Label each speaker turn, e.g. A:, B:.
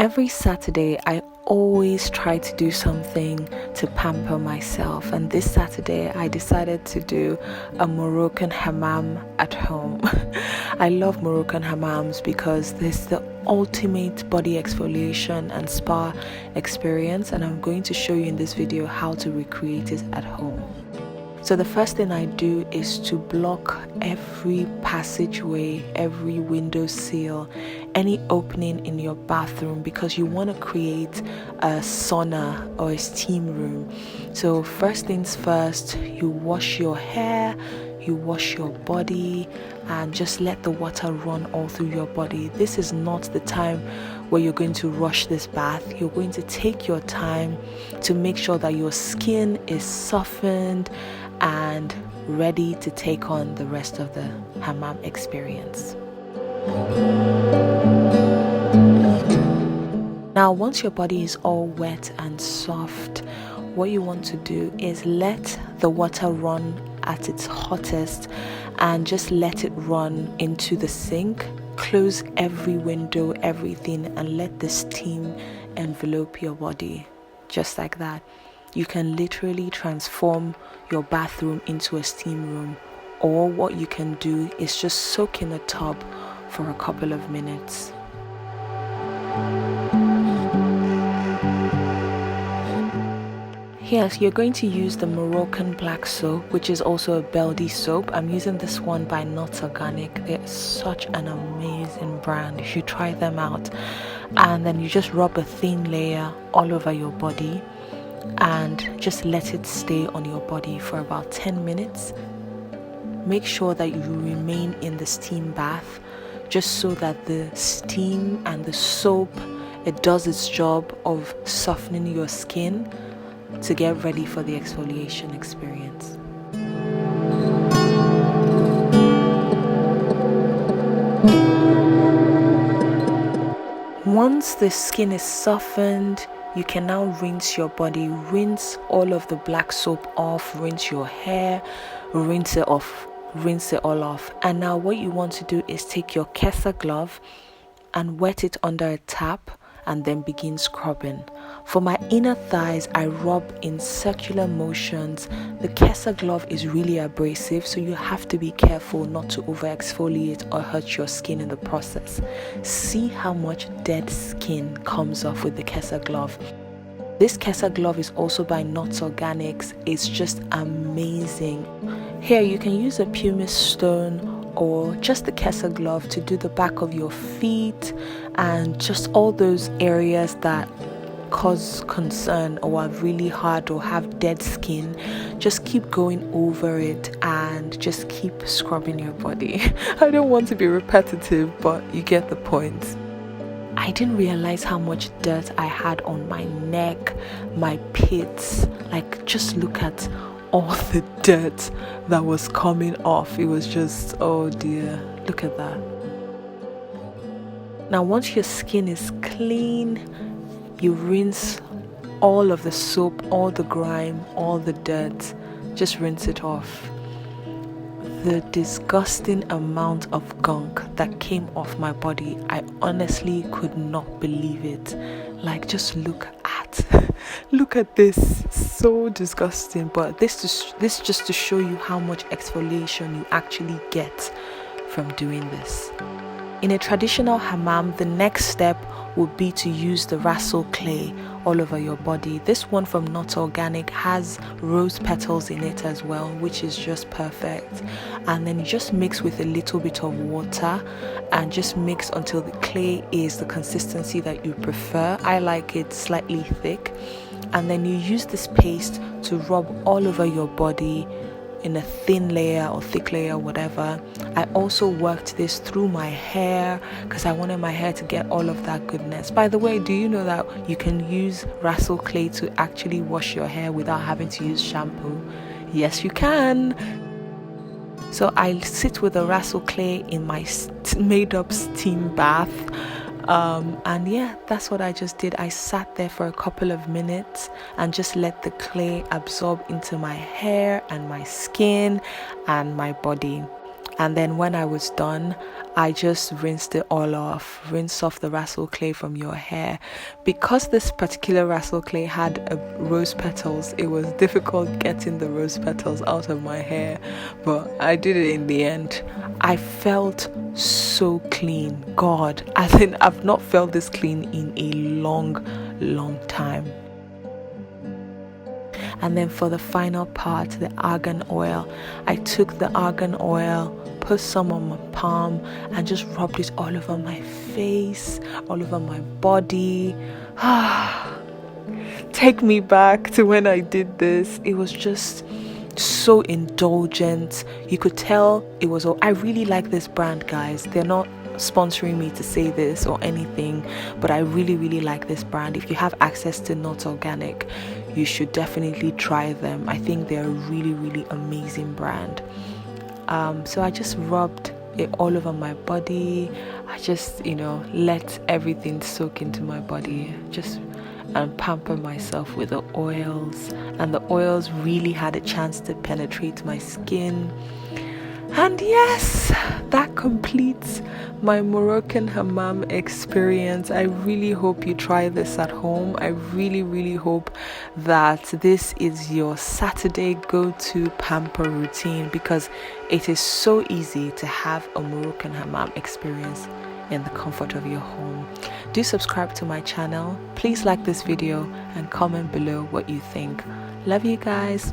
A: Every Saturday, I always try to do something to pamper myself, and this Saturday I decided to do a Moroccan Hammam at home. I love Moroccan Hammams because there's the ultimate body exfoliation and spa experience, and I'm going to show you in this video how to recreate it at home. So the first thing I do is to block every passageway, every window sill, any opening in your bathroom, because you want to create a sauna or a steam room. So first things first, you wash your hair, you wash your body, and just let the water run all through your body. This is not the time where you're going to rush this bath. You're going to take your time to make sure that your skin is softened and ready to take on the rest of the hammam experience. Now, once your body is all wet and soft, what you want to do is let the water run at its hottest and just let it run into the sink. Close every window, everything, and let the steam envelope your body, just like that. You can literally transform your bathroom into a steam room, or what you can do is just soak in a tub for a couple of minutes. Yes, you're going to use the Moroccan black soap, which is also a Beldi soap. I'm using this one by Not Organic. They're such an amazing brand. You should try them out. And then you just rub a thin layer all over your body and just let it stay on your body for about 10 minutes. Make sure that you remain in the steam bath, just so that the steam and the soap, it does its job of softening your skin to get ready for the exfoliation experience. Once the skin is softened, you can now rinse your body. Rinse all of the black soap off, rinse your hair, rinse it off, rinse it all off. And now what you want to do is take your Kessa glove and wet it under a tap and then begin scrubbing. For my inner thighs, I rub in circular motions. The Kessa glove is really abrasive, so you have to be careful not to over exfoliate or hurt your skin in the process. See how much dead skin comes off with the Kessa glove. This Kessa glove is also by Not Organics. It's just amazing. Here you can use a pumice stone or just the Kessa glove to do the back of your feet and just all those areas that cause concern or are really hard or have dead skin. Just keep going over it and just keep scrubbing your body. I don't want to be repetitive, but you get the point. I didn't realize how much dirt I had on my neck, my pits. Like, just look at all the dirt that was coming off. It was just, oh dear, look at that. Now once your skin is clean, you rinse all of the soap, all the grime, all the dirt. Just rinse it off. The disgusting amount of gunk that came off my body, I honestly could not believe it. Like, just look at this. So disgusting. But this just to show you how much exfoliation you actually get from doing this. In a traditional hammam, the next step would be to use the Rassel clay all over your body. This one from Not Organic has rose petals in it as well, which is just perfect. And then you just mix with a little bit of water and just mix until the clay is the consistency that you prefer. I like it slightly thick. And then you use this paste to rub all over your body in a thin layer or thick layer, whatever. I also worked this through my hair because I wanted my hair to get all of that goodness. By the way, do you know that you can use Rassel clay to actually wash your hair without having to use shampoo? Yes, you can. So I sit with the Rassel clay in my made up steam bath. And yeah, that's what I just did. I sat there for a couple of minutes and just let the clay absorb into my hair and my skin and my body. And then when I was done, I just rinsed it all off. Rinse off the Rassel clay from your hair. Because this particular Rassel clay had rose petals, it was difficult getting the rose petals out of my hair, but I did it in the end. I felt so clean. God, I think I've not felt this clean in a long time. And then for the final part, the argan oil, I took the argan oil, put some on my palm, and just rubbed it all over my face, all over my body. Take me back to when I did this. It was just so indulgent. You could tell it was I really like this brand, guys. They're not sponsoring me to say this or anything, but I really like this brand. If you have access to Not Organic, you should definitely try them. I think they're a really amazing brand. So I just rubbed it all over my body. I just let everything soak into my body, just and pamper myself with the oils, and the oils really had a chance to penetrate my skin. And yes, that completes my Moroccan Hammam experience. I really hope you try this at home. I really hope that this is your Saturday go-to pamper routine, because it is so easy to have a Moroccan Hammam experience in the comfort of your home. Do subscribe to my channel. Please like this video and comment below what you think. Love you guys.